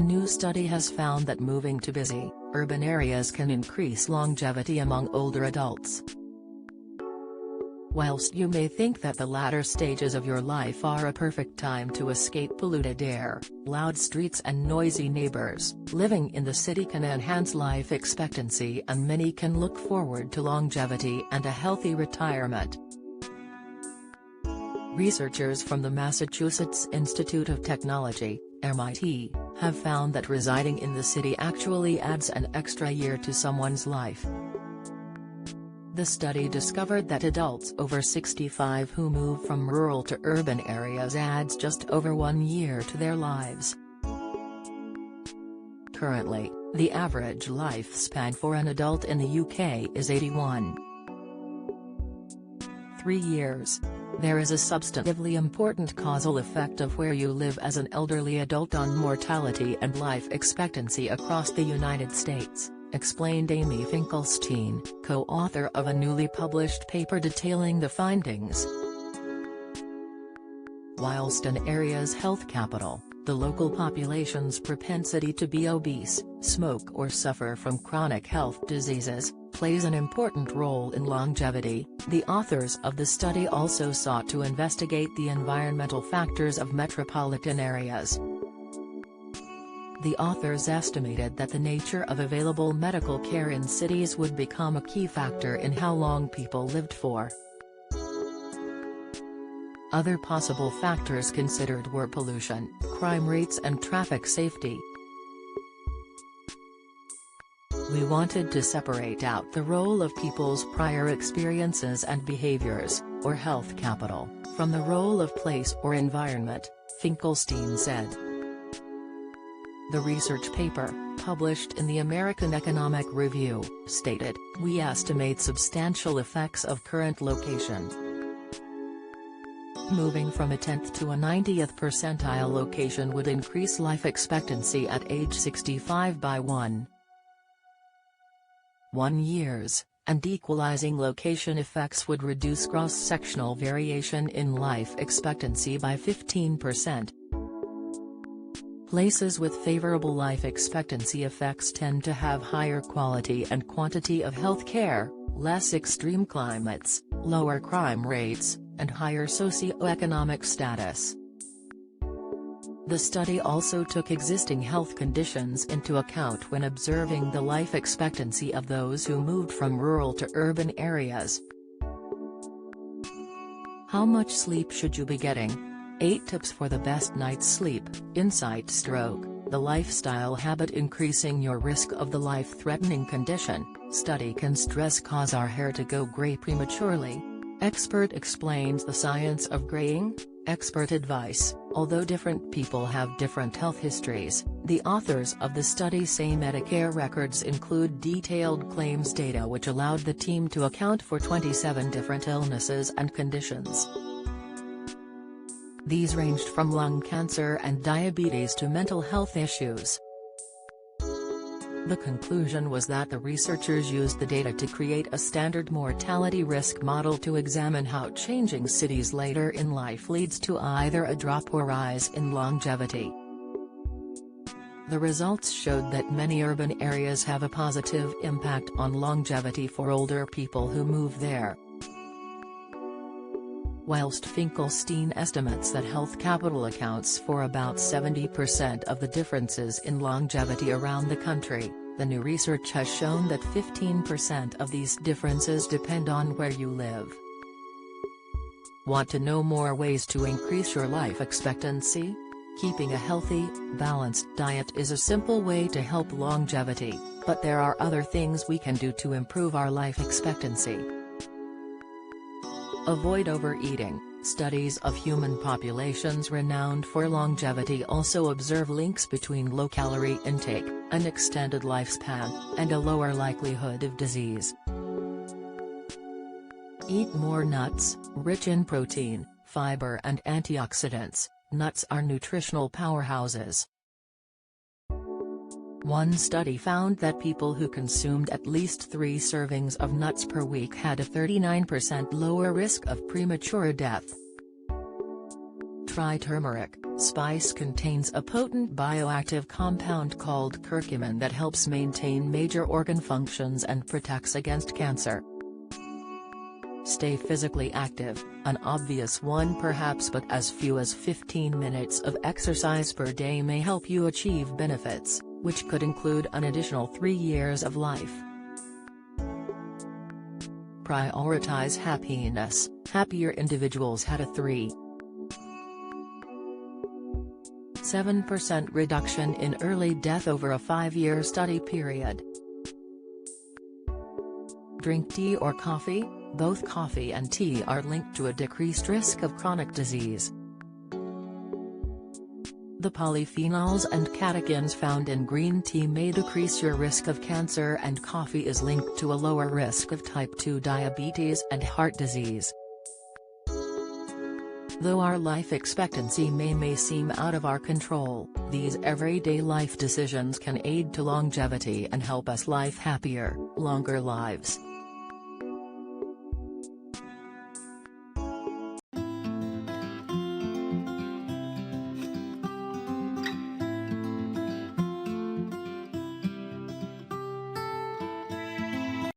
new study has found that moving to busy, urban areas can increase longevity among older adults. Whilst you may think that the latter stages of your life are a perfect time to escape polluted air, loud streets and noisy neighbors, living in the city can enhance life expectancy and many can look forward to longevity and a healthy retirement. Researchers from the Massachusetts Institute of Technology, MIT, have found that residing in the city actually adds an extra year to someone's life. The study discovered that adults over 65 who move from rural to urban areas adds just over 1 year to their lives. Currently, the average lifespan for an adult in the UK is 81.3 years. There is a substantively important causal effect of where you live as an elderly adult on mortality and life expectancy across the United States, explained Amy Finkelstein, co-author of a newly published paper detailing the findings. Whilst an area's health capital, the local population's propensity to be obese, smoke or suffer from chronic health diseases, plays an important role in longevity. The authors of the study also sought to investigate the environmental factors of metropolitan areas. The authors estimated that the nature of available medical care in cities would become a key factor in how long people lived for. Other possible factors considered were pollution, crime rates and traffic safety. We wanted to separate out the role of people's prior experiences and behaviors, or health capital, from the role of place or environment, Finkelstein said. The research paper, published in the American Economic Review, stated, "We estimate substantial effects of current location. Moving from a 10th to a 90th percentile location would increase life expectancy at age 65 by 1 years, and equalizing location effects would reduce cross-sectional variation in life expectancy by 15%. Places with favorable life expectancy effects tend to have higher quality and quantity of health care, less extreme climates, lower crime rates, and higher socioeconomic status." The study also took existing health conditions into account when observing the life expectancy of those who moved from rural to urban areas. How much sleep should you be getting? 8 tips for the best night's sleep. Insight stroke, the lifestyle habit increasing your risk of the life-threatening condition. Study: Can stress cause our hair to go gray prematurely? Expert explains the science of graying. Expert advice: Although different people have different health histories, the authors of the study say Medicare records include detailed claims data which allowed the team to account for 27 different illnesses and conditions. These ranged from lung cancer and diabetes to mental health issues. The conclusion was that the researchers used the data to create a standard mortality risk model to examine how changing cities later in life leads to either a drop or rise in longevity. The results showed that many urban areas have a positive impact on longevity for older people who move there. Whilst Finkelstein estimates that health capital accounts for about 70% of the differences in longevity around the country, the new research has shown that 15% of these differences depend on where you live. Want to know more ways to increase your life expectancy? Keeping a healthy, balanced diet is a simple way to help longevity, but there are other things we can do to improve our life expectancy. Avoid overeating. Studies of human populations renowned for longevity also observe links between low-calorie intake, an extended lifespan, and a lower likelihood of disease. Eat more nuts, rich in protein, fiber and antioxidants. Nuts are nutritional powerhouses. One study found that people who consumed at least 3 servings of nuts per week had a 39% lower risk of premature death. Try turmeric. Spice contains a potent bioactive compound called curcumin that helps maintain major organ functions and protects against cancer. Stay physically active, an obvious one perhaps, but as few as 15 minutes of exercise per day may help you achieve benefits, which could include an additional 3 years of life. Prioritize happiness. Happier individuals had a 3.7% reduction in early death over a 5-year study period. Drink tea or coffee. Both coffee and tea are linked to a decreased risk of chronic disease. The polyphenols and catechins found in green tea may decrease your risk of cancer, and coffee is linked to a lower risk of type 2 diabetes and heart disease. Though our life expectancy may seem out of our control, these everyday life decisions can aid to longevity and help us live happier, longer lives.